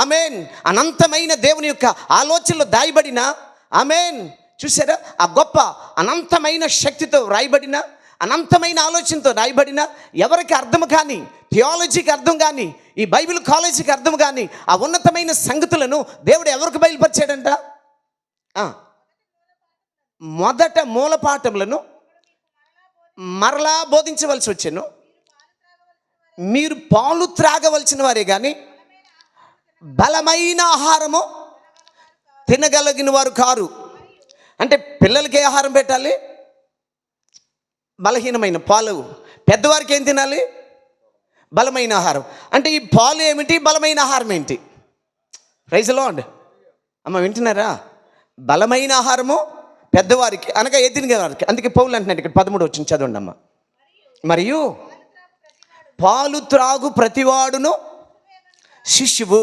ఆమేన్, అనంతమైన దేవుని యొక్క ఆలోచనలో దాయబడిన, ఆమేన్, చూసారా, ఆ గొప్ప అనంతమైన శక్తితో రాయబడిన, అనంతమైన ఆలోచనతో రాయబడిన, ఎవరికి అర్థం కాని, థియాలజీకి అర్థం కాని, ఈ బైబిల్ కాలేజీకి అర్థం కాని ఆ ఉన్నతమైన సంగతులను దేవుడు ఎవరికి బయలుపరిచాడంట? మొదట మూలపాఠములను మరలా బోధించవలసి వచ్చాను. మీరు పాలు త్రాగవలసిన వారే కానీ బలమైన ఆహారము తినగలిగిన వారు కారు. అంటే పిల్లలకి ఏ ఆహారం పెట్టాలి? బలహీనమైన పాలు. పెద్దవారికి ఏం తినాలి? బలమైన ఆహారం. అంటే ఈ పాలు ఏమిటి, బలమైన ఆహారం ఏంటి? Praise the Lord. అమ్మ వింటున్నారా? బలమైన ఆహారము పెద్దవారికి అనగా ఏ తినే వారికి. అందుకే పౌలు అంటున్నాడు ఇక్కడ 13 వచ్చింది, చదవండి అమ్మ. మరియు పాలు త్రాగు ప్రతివాడును శిష్యువు.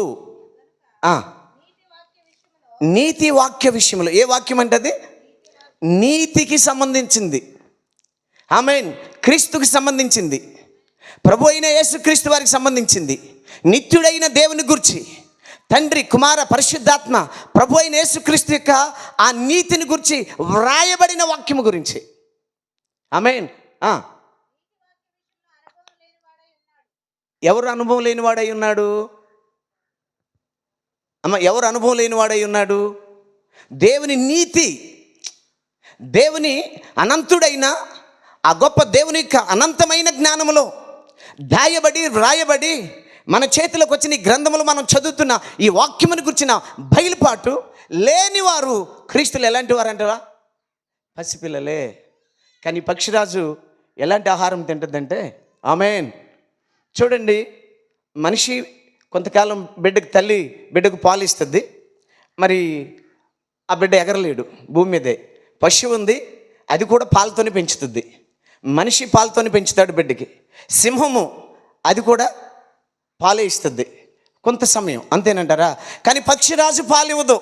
నీతి వాక్య విషయంలో. ఏ వాక్యం అంటే అది? నీతికి సంబంధించింది. ఆమేన్. క్రీస్తుకి సంబంధించింది, ప్రభు అయిన యేసుక్రీస్తు వారికి సంబంధించింది, నిత్యుడైన దేవుని గురించి, తండ్రి, కుమార, పరిశుద్ధాత్మ, ప్రభు అయిన యేసుక్రీస్తు యొక్క ఆ నీతిని గురించి వ్రాయబడిన వాక్యము గురించి. ఆమేన్. ఎవరు అనుభవం లేనివాడై ఉన్నాడు? అమ్మ, ఎవరు అనుభవం లేనివాడై ఉన్నాడు? దేవుని నీతి, దేవుని అనంతుడైన ఆ గొప్ప దేవుని యొక్క అనంతమైన జ్ఞానములో దాయబడి వ్రాయబడి మన చేతిలోకి వచ్చిన ఈ గ్రంథములు మనం చదువుతున్న ఈ వాక్యమును గురించిన బయలుపాటు లేనివారు క్రీస్తులు ఎలాంటి వారు అంటారా? పసిపిల్లలే. కానీ పక్షిరాజు ఎలాంటి ఆహారం తింటుందంటే, ఆమేన్, చూడండి, మనిషి కొంతకాలం తల్లి బిడ్డకు పాలు ఇస్తుంది. మరి ఆ బిడ్డ ఎగరలేడు భూమి మీదే. పశువు ఉంది, అది కూడా పాలతోనే పెంచుతుంది. మనిషి పాలతోనే పెంచుతాడు బిడ్డకి. సింహము అది కూడా పాలే ఇస్తుంది కొంత సమయం, అంతేనంటారా? కానీ పక్షిరాజు పాలివ్వదు.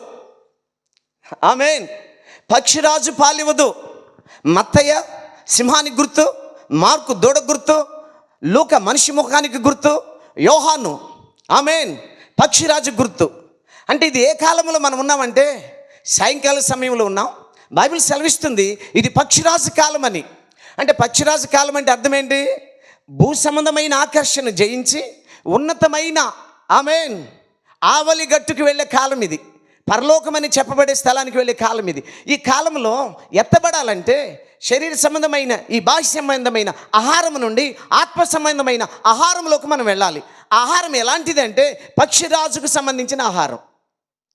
ఆమేన్. పక్షిరాజు పాలివ్వదు. మత్తయ్య సింహానికి గుర్తు, మార్కు దూడ గుర్తు, లూక మనిషి ముఖానికి గుర్తు, యోహాను, ఆమేన్, పక్షిరాజు గుర్తు. అంటే ఇది ఏ కాలంలో మనం ఉన్నామంటే సాయంకాల సమయంలో ఉన్నాం. బైబిల్ సెలవిస్తుంది ఇది పక్షిరాజు కాలం అని. అంటే పక్షిరాజు కాలం అంటే అర్థం ఏంటి? భూ సంబంధమైన ఆకర్షణ జయించి ఉన్నతమైన, ఆమేన్, ఆవలి గట్టుకు వెళ్ళే కాలం ఇది. పరలోకమని చెప్పబడే స్థలానికి వెళ్ళే కాలం ఇది. ఈ కాలంలో ఎత్తబడాలంటే శరీర సంబంధమైన, ఈ బాహ్య సంబంధమైన ఆహారం నుండి ఆత్మ సంబంధమైన ఆహారంలోకి మనం వెళ్ళాలి. ఆహారం ఎలాంటిది అంటే పక్షిరాజుకు సంబంధించిన ఆహారం.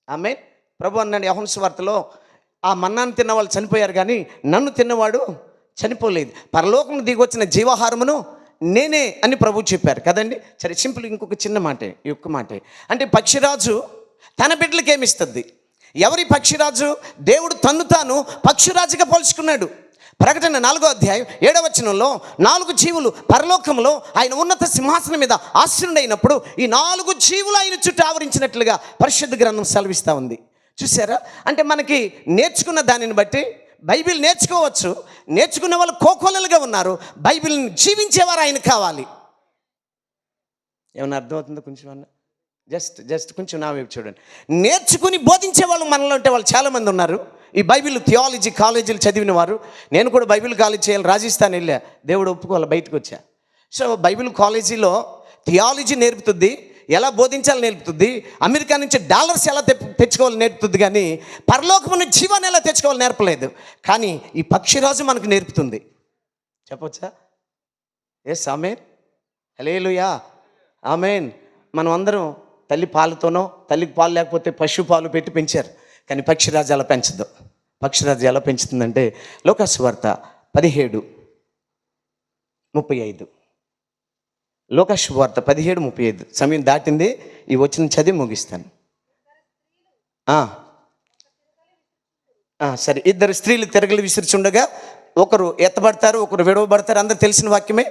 ఆమేన్. ప్రభు అన్నాడు యోహాను సువార్తలో, ఆ మన్నాను తిన్న వాళ్ళు చనిపోయారు కానీ నన్ను తిన్నవాడు చనిపోలేదు, పరలోకం దిగొచ్చిన జీవాహారమును నేనే అని ప్రభు చెప్పారు కదండి. సరే, సింపుల్ ఇంకొక చిన్న మాటే, ఈ ఒక్క మాటే. అంటే పక్షిరాజు తన బిడ్డలకి ఏమిస్తుంది? ఎవరి పక్షిరాజు? దేవుడు తన్ను తాను పక్షిరాజుగా పోల్చుకున్నాడు. ప్రకటన 4వ అధ్యాయం 7వ వచనంలో 4 జీవులు పరలోకంలో ఆయన ఉన్నత సింహాసనం మీద ఆసీనుడైనప్పుడు ఈ 4 జీవులు ఆయన చుట్టూ ఆవరించినట్లుగా పరిశుద్ధ గ్రంథం సెలవిస్తూ ఉంది. చూసారా? అంటే మనకి నేర్చుకున్న దానిని బట్టి బైబిల్ నేర్చుకోవచ్చు. నేర్చుకునే వాళ్ళు కోకొల్లలుగా ఉన్నారు. బైబిల్ని జీవించేవారు ఆయన కావాలి. ఏమన్నా అర్థమవుతుందో? కొంచెం అన్న జస్ట్ కొంచెం నా వైపు చూడండి. నేర్చుకుని బోధించే వాళ్ళు మనలో ఉంటే వాళ్ళు చాలామంది ఉన్నారు. ఈ బైబిల్ థియాలజీ కాలేజీలు చదివిన వారు. నేను కూడా బైబిల్ కాలేజ్ చేయాలి, రాజస్థాన్ వెళ్ళా, దేవుడు ఒప్పుకోవాలి, బయటకు వచ్చా. సో బైబిల్ కాలేజీలో థియాలజీ నేర్పుతుంది, ఎలా బోధించాలి నేర్పుతుంది, అమెరికా నుంచి డాలర్స్ ఎలా తెచ్చుకోవాలి నేర్పుతుంది, కానీ పరలోకమున జీవాన్ని ఎలా తెచ్చుకోవాలి నేర్పలేదు. కానీ ఈ పక్షిరాజు మనకు నేర్పుతుంది. చెప్పొచ్చా? ఎస్, ఆమేన్, హల్లెలూయా, ఆమేన్. మనం అందరం తల్లి పాలతోనో, తల్లికి పాలు లేకపోతే పశు పాలు పెట్టి పెంచారు. కానీ పక్షిరాజు ఎలా పెంచదు. పక్షిరాజు ఎలా పెంచుతుందంటే లోకాసు వార్త 17:35. లోకాసు వార్త 17:35. సమయం దాటింది, ఈ వచ్చిన చదివి ముగిస్తాను. సరే, 2 స్త్రీలు తిరగలి విసిరిచుండగా ఒకరు ఎత్తబడతారు, ఒకరు విడవబడతారు. అందరు తెలిసిన వాక్యమే.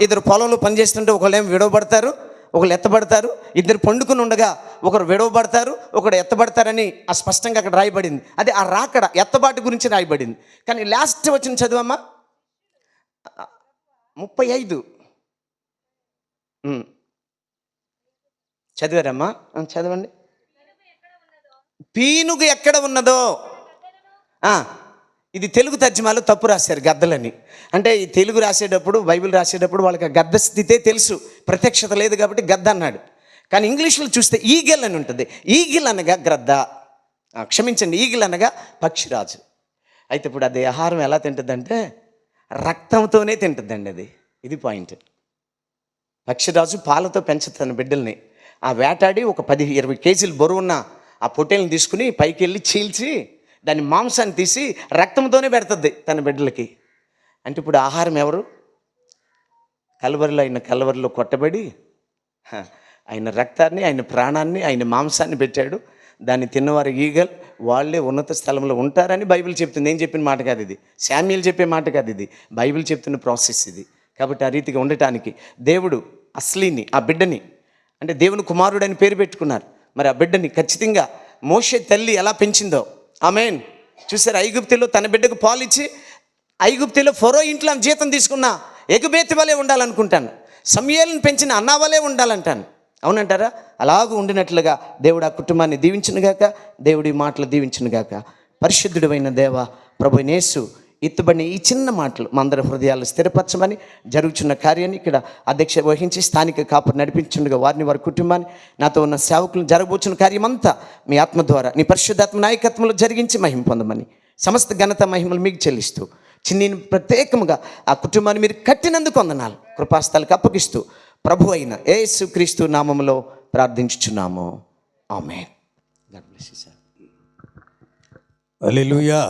2 పొలంలో పనిచేస్తుంటే ఒకళ్ళేమో విడవబడతారు, ఒకళ్ళు ఎత్తబడతారు. 2 పండుకుని ఉండగా ఒకరు విడవబడతారు, ఒకడు ఎత్తబడతారని స్పష్టంగా అక్కడ రాయబడింది. అదే ఆ రాకడ ఎత్తబాటు గురించి రాయబడింది. కానీ లాస్ట్ వచ్చిన చదువమ్మా 35. చదివారమ్మా? చదవండి. పీనుగు ఎక్కడ ఉన్నదో. ఇది తెలుగు తర్జుమాలో తప్పు రాశారు, గద్దలని. అంటే ఈ తెలుగు రాసేటప్పుడు, బైబిల్ రాసేటప్పుడు వాళ్ళకి ఆ గద్ద స్థితే తెలుసు, ప్రత్యక్షత లేదు కాబట్టి గద్ద అన్నాడు. కానీ ఇంగ్లీష్లో చూస్తే ఈగిల్ అని ఉంటుంది. ఈగిల్ అనగా గ్రద్ద, క్షమించండి, ఈగిల్ అనగా పక్షిరాజు. అయితే ఇప్పుడు అది ఆహారం ఎలా తింటుందంటే రక్తంతోనే తింటుందండి. ఇది పాయింట్. పక్షిరాజు పాలతో పెంచుతాను బిడ్డల్ని. ఆ వేటాడి ఒక 10-20 కేజీలు బరువున్న ఆ పొట్టేల్ని తీసుకుని పైకి వెళ్ళి చీల్చి దాని మాంసాన్ని తీసి రక్తంతోనే పెడుతుంది తన బిడ్డలకి. అంటే ఇప్పుడు ఆహారం ఎవరు? కల్వరిలో కొట్టబడి ఆయన రక్తాన్ని, ఆయన ప్రాణాన్ని, ఆయన మాంసాన్ని పెట్టాడు. దాన్ని తిన్నవారు ఈగల్, వాళ్ళే ఉన్నత స్థలంలో ఉంటారని బైబిల్ చెప్తుంది. నేను చెప్పిన మాట కాదు ఇది, శామ్యూయల్ చెప్పే మాట కాదు ఇది, బైబిల్ చెప్తున్న ప్రాసెస్ ఇది. కాబట్టి ఆ రీతిగా ఉండటానికి దేవుడు అస్లీని, ఆ బిడ్డని, అంటే దేవుని కుమారుడని పేరు పెట్టుకున్నారు. మరి ఆ బిడ్డని ఖచ్చితంగా మోషే తల్లి ఎలా పెంచిందో, ఆమేన్. చూసారు, ఐగుప్తులో తన బిడ్డకు పాలిచ్చి, ఐగుప్తులో ఫరో ఇంట్లో జీతం తీసుకున్న ఎగుబేతి వలె ఉండాలనుకుంటాను, సమూయేలుని పెంచిన అన్నా వలె ఉండాలంటాను. అవునంటారా? అలాగూ ఉండినట్లుగా దేవుడు ఆ కుటుంబాన్ని దీవించునుగాక, దేవుడి మాటలు దీవించునుగాక. పరిశుద్ధుడైన దేవ ప్రభు యేసు ఎత్తుబడిన ఈ చిన్న మాటలు మా అందరి హృదయాలు స్థిరపరచమని, జరుగుతున్న కార్యాన్ని ఇక్కడ అధ్యక్ష వహించి స్థానిక కాపురు నడిపించుండగా వారిని, వారి కుటుంబాన్ని, నాతో ఉన్న సేవకులను, జరగబోచున్న కార్యమంతా మీ ఆత్మ ద్వారా, నీ పరిశుద్ధాత్మ నాయకత్వంలో జరిగించి మహిమ పొందమని, సమస్త ఘనత మహిమలు మీకు చెల్లిస్తూ, చిన్ని ప్రత్యేకముగా ఆ కుటుంబాన్ని మీరు కట్టినందుకు వందనాలు. కృపాస్థలకు అప్పగిస్తూ ప్రభు అయిన యేసుక్రీస్తు నామములో ప్రార్థించుచున్నాము. Amen. God bless you sir. Hallelujah.